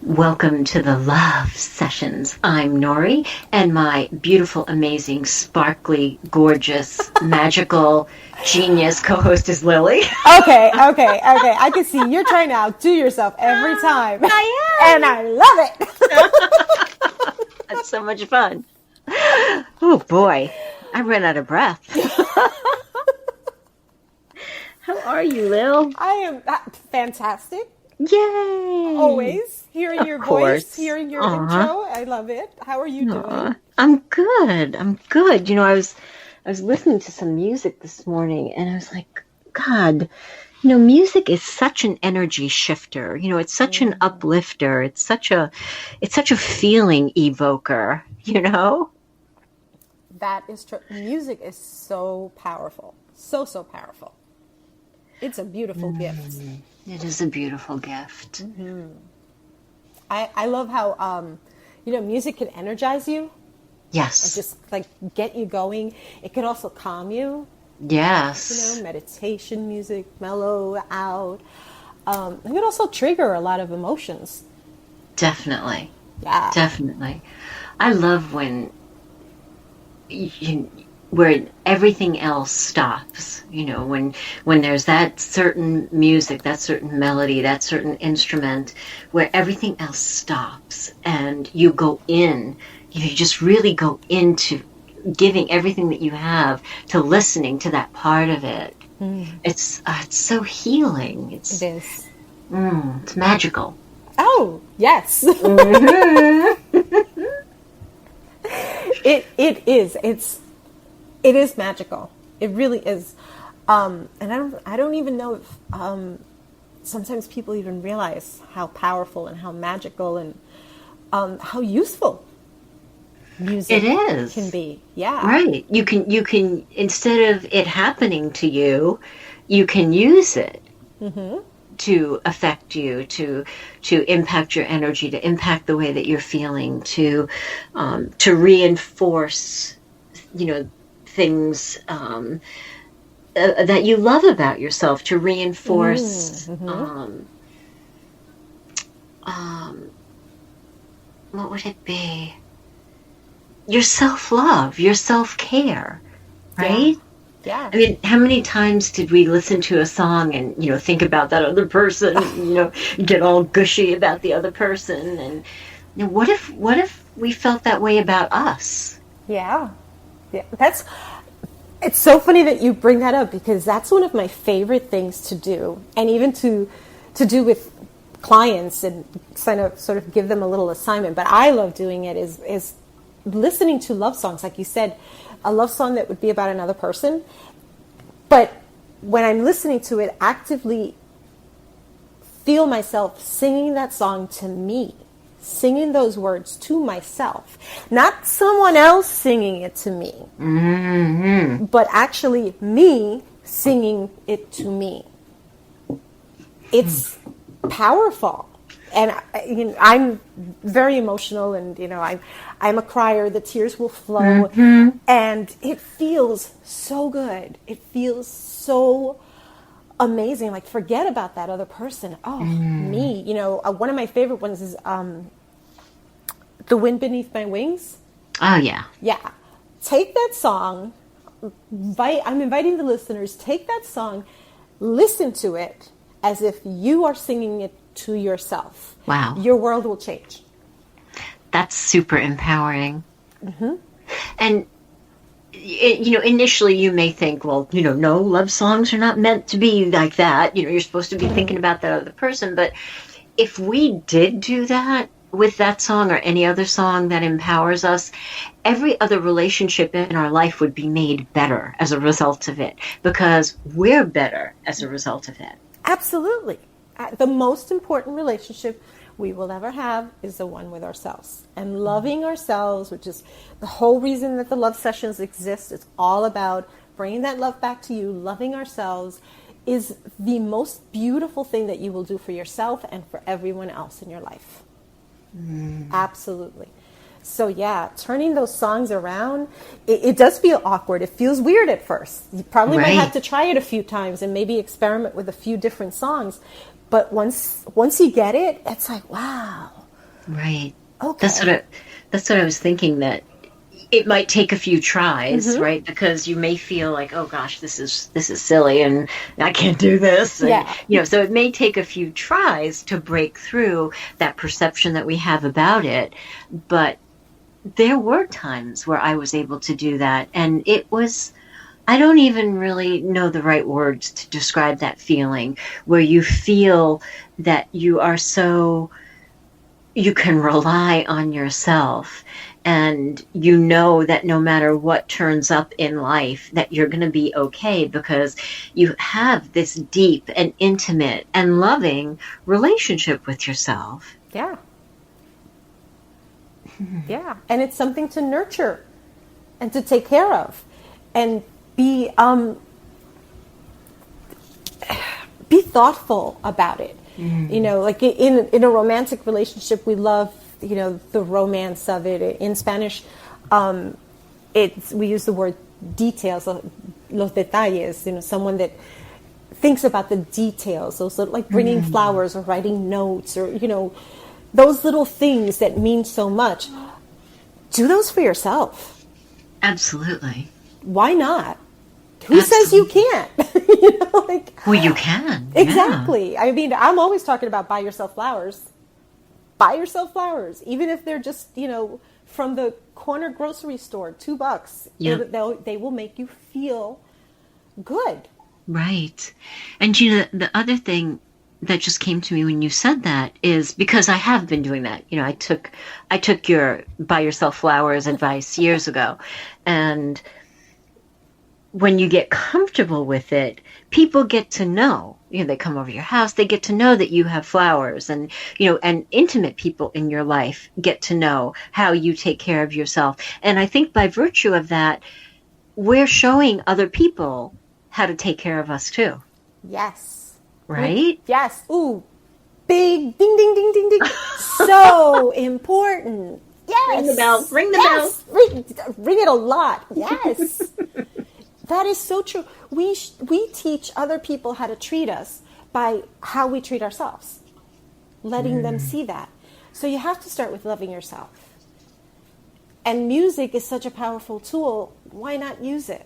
Welcome to the Love Sessions. I'm Nori, and my beautiful, amazing, sparkly, gorgeous, magical, genius co-host is Lily. Okay. I can see you're trying to outdo yourself every time. I am. And I love it. That's so much fun. Oh boy, I ran out of breath. How are you, Lil? I am fantastic. Yay! Always hearing your voice, hearing your intro. I love it. How are you doing? I'm good. I was listening to some music this morning, and I was like, God, music is such an energy shifter. It's such an uplifter. It's such a feeling evoker. That is true. Music is so powerful. So powerful. It's a beautiful gift. It is a beautiful gift. Mm-hmm. I love how, music can energize you. Yes. And just like get you going. It can also calm you. Yes. Meditation music, mellow out. It can also trigger a lot of emotions. Definitely. Yeah. Definitely. I love when where everything else stops, when there's that certain music, that certain melody, that certain instrument, where everything else stops and you go in, you just really go into giving everything that you have to listening to that part of it. It's so healing. It is. It's magical. Oh, yes. It is. It is magical. It really is. And I don't even know if sometimes people even realize how powerful and how magical and how useful music can be. Yeah. Right. You can instead of it happening to you, you can use it to affect you, to impact your energy, to impact the way that you're feeling, to reinforce, things that you love about yourself, to reinforce what would it be? Your self-love, your self-care, right? Yeah. I mean, how many times did we listen to a song and, think about that other person, get all gushy about the other person, and what if we felt that way about us? Yeah. It's so funny that you bring that up, because that's one of my favorite things to do, and even to do with clients and sort of give them a little assignment. But I love doing it is listening to love songs, like you said, a love song that would be about another person. But when I'm listening to it, actively feel myself singing that song to me, singing those words to myself, not someone else singing it to me, but actually me singing it to me. It's powerful. And I'm very emotional, and I'm a crier. The tears will flow, and it feels so good. It feels so amazing. Like, forget about that other person. Oh, me. One of my favorite ones is "The Wind Beneath My Wings." Oh yeah, yeah. Take that song. I'm inviting the listeners. Take that song, listen to it as if you are singing it to yourself. Wow. Your world will change. That's super empowering. And, initially you may think, well, no, love songs are not meant to be like that. You're supposed to be thinking about that other person. But if we did do that with that song or any other song that empowers us, every other relationship in our life would be made better as a result of it, because we're better as a result of it. Absolutely. The most important relationship we will ever have is the one with ourselves. And loving ourselves, which is the whole reason that the love sessions exist. It's all about bringing that love back to you. Loving ourselves is the most beautiful thing that you will do for yourself and for everyone else in your life. Absolutely. So yeah, turning those songs around, it does feel awkward. It feels weird at first. You probably might have to try it a few times and maybe experiment with a few different songs. But once you get it, it's like, wow, Right. Okay. That's what I was thinking, that it might take a few tries, right? Because you may feel like, oh gosh, this is silly and I can't do this. And, Yeah. so it may take a few tries to break through that perception that we have about it. But there were times where I was able to do that. And it was, I don't even really know the right words to describe that feeling, where you feel that you are so, you can rely on yourself, and you know that no matter what turns up in life, that you're going to be okay, because you have this deep and intimate and loving relationship with yourself. Yeah. Yeah. And it's something to nurture and to take care of, and be thoughtful about it. You know, like in a romantic relationship, we love, the romance of it. In Spanish, we use the word details, los detalles. Someone that thinks about the details. So like bringing flowers or writing notes, or those little things that mean so much. Do those for yourself. Absolutely. Why not? Who says you can't? Well, you can. Exactly. Yeah. I mean, I'm always talking about buy yourself flowers. Buy yourself flowers, even if they're just, from the corner grocery store, $2. Yep. They will make you feel good. Right. And the other thing that just came to me when you said that is, because I have been doing that. I took your buy yourself flowers advice years ago, and when you get comfortable with it, people get to know, they come over your house, they get to know that you have flowers, and, and intimate people in your life get to know how you take care of yourself. And I think by virtue of that, we're showing other people how to take care of us too. Yes. Right? Yes. Ooh, big ding, ding, ding, ding, ding. So important. Yes. Ring the bell. Ring the bell. Ring it a lot. Yes. That is so true. We teach other people how to treat us by how we treat ourselves, letting them see that. So you have to start with loving yourself. And music is such a powerful tool. Why not use it?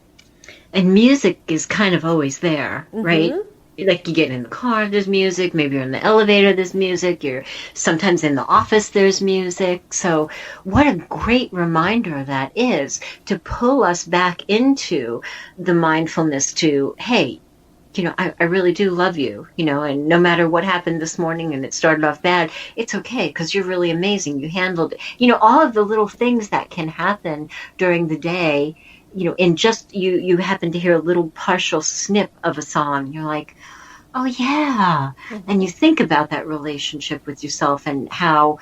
And music is kind of always there, right? Like, you get in the car, there's music. Maybe you're in the elevator, there's music. You're sometimes in the office, there's music. So what a great reminder that is, to pull us back into the mindfulness to, hey, I really do love you, and no matter what happened this morning and it started off bad, it's okay, because you're really amazing. You handled it. All of the little things that can happen during the day, in just, you happen to hear a little partial snip of a song. You're like, oh yeah. And you think about that relationship with yourself and how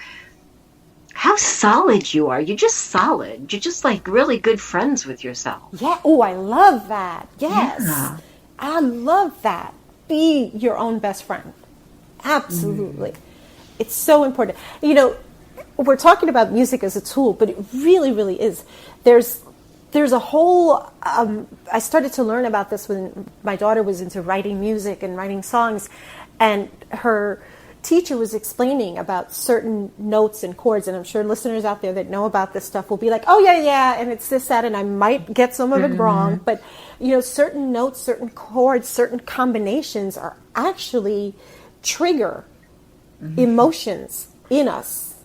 solid you are. You're just solid. You're just like really good friends with yourself. Yeah. Oh, I love that. Yes. Yeah. I love that. Be your own best friend. Absolutely. It's so important. We're talking about music as a tool, but it really, really is. There's a whole, I started to learn about this when my daughter was into writing music and writing songs, and her teacher was explaining about certain notes and chords, and I'm sure listeners out there that know about this stuff will be like, oh yeah, and it's this, that, and I might get some of it wrong, but certain notes, certain chords, certain combinations are actually trigger emotions in us.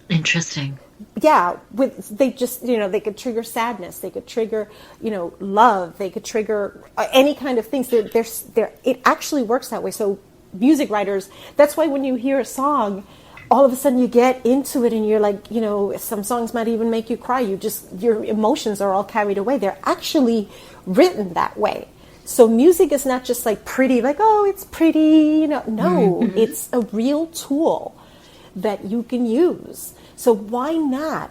Interesting. Yeah, they could trigger sadness, they could trigger, love, they could trigger any kind of things. It actually works that way. So music writers, that's why when you hear a song, all of a sudden you get into it and you're like, some songs might even make you cry. Your emotions are all carried away. They're actually written that way. So music is not just like pretty, like, oh, it's pretty, no, it's a real tool that you can use. So why not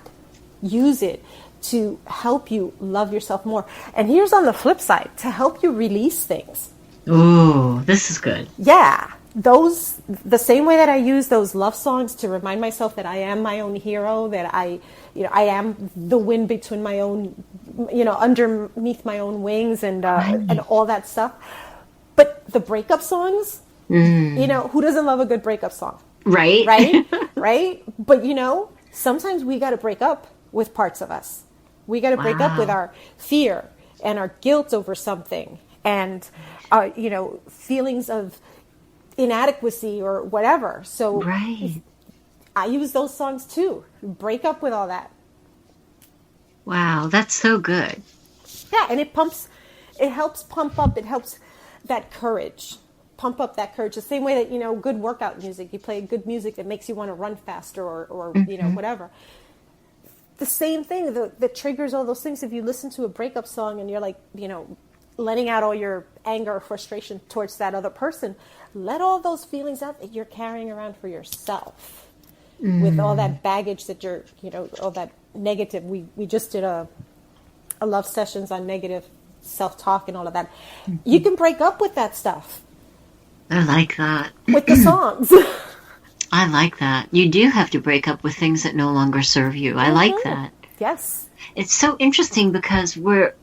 use it to help you love yourself more? And here's on the flip side, to help you release things. Ooh, this is good. Yeah. The same way that I use those love songs to remind myself that I am my own hero, that I am the wind between my own, underneath my own wings, and all that stuff. But the breakup songs, who doesn't love a good breakup song? Right? right? Right? But sometimes we got to break up with parts of us. We got to break up with Wow. our fear and our guilt over something, and feelings of inadequacy or whatever. So Right. I use those songs too. Break up with all that. Wow, that's so good. Yeah, and it helps pump up, it helps that courage. Pump up that courage. The same way that, good workout music, you play good music that makes you want to run faster or whatever. The same thing that triggers all those things. If you listen to a breakup song and you're like, letting out all your anger or frustration towards that other person, let all those feelings out that you're carrying around for yourself. With all that baggage that you're, all that negative. We just did a love sessions on negative self-talk and all of that. You can break up with that stuff I like that. with the songs. I like that. You do have to break up with things that no longer serve you. I like that. Yes. It's so interesting because we're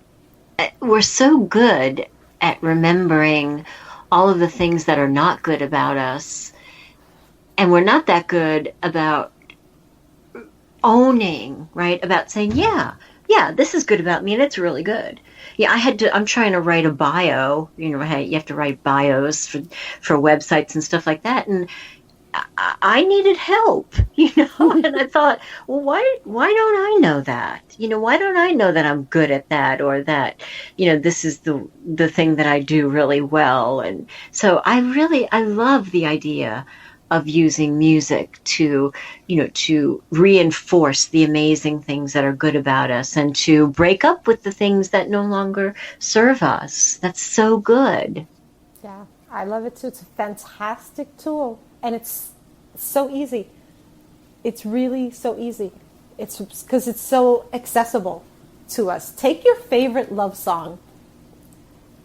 so good at remembering all of the things that are not good about us, and we're not that good about owning, right? About saying, yeah, this is good about me, and it's really good. Yeah, I'm trying to write a bio. You have to write bios for websites and stuff like that, and I needed help, and I thought, well, why don't I know that? Why don't I know that I'm good at that, or that, this is the thing that I do really well. And so I love the idea of using music to reinforce the amazing things that are good about us and to break up with the things that no longer serve us. That's so good. Yeah, I love it too. It's a fantastic tool. And it's so easy. It's really so easy. It's because it's so accessible to us. Take your favorite love song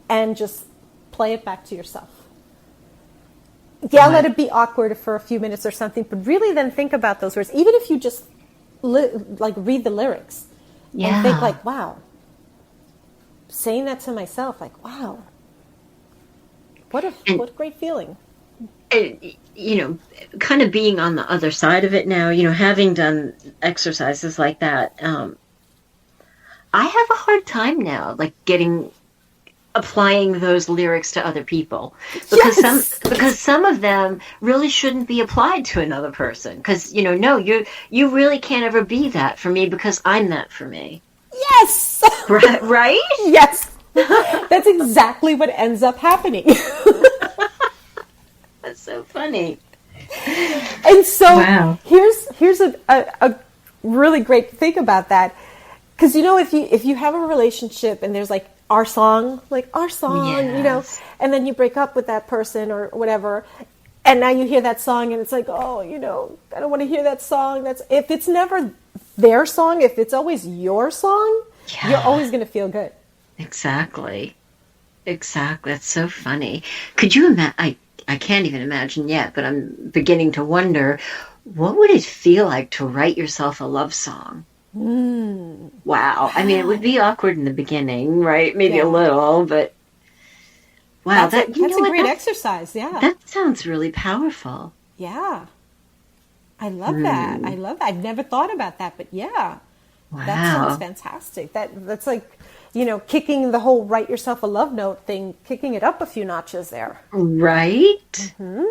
and just play it back to yourself. Yeah, let it be awkward for a few minutes or something, but really then think about those words. Even if you just read the lyrics and think like, wow, saying that to myself, like, wow, what a great feeling. Kind of being on the other side of it now, having done exercises like that, I have a hard time now, like applying those lyrics to other people, because some of them really shouldn't be applied to another person. Because no, you really can't ever be that for me because I'm that for me. Yes, right? Yes, that's exactly what ends up happening. That's so funny. And so wow. here's a really great thing about that, because if you have a relationship and there's like our song, yes. and then you break up with that person or whatever, and now you hear that song and it's like, oh, I don't want to hear that song. If it's never their song, if it's always your song, you're always going to feel good. Exactly. That's so funny. Could you imagine? I can't even imagine yet, but I'm beginning to wonder, what would it feel like to write yourself a love song? Wow. I mean, it would be awkward in the beginning, right? Maybe a little, but wow. That's a great exercise, yeah. That sounds really powerful. Yeah. I love that. I've never thought about that, but yeah. Wow. That sounds fantastic. That's like, kicking the whole write yourself a love note thing, kicking it up a few notches there. Right? Mm-hmm.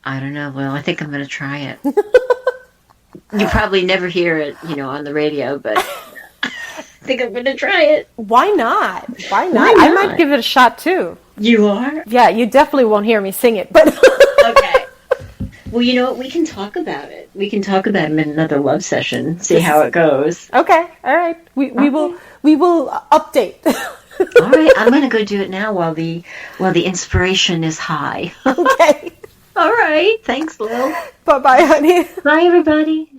I don't know. Well, I think I'm going to try it. You probably never hear it, on the radio, but I think I'm going to try it. Why not? I might give it a shot too. You are? Yeah, you definitely won't hear me sing it, but okay. Well, you know what? We can talk about it. We can talk about it in another love session. See how it goes. Okay. All right. We will update. All right. I'm going to go do it now while the inspiration is high. Okay. All right. Thanks, Lil. Bye-bye, honey. Bye, everybody.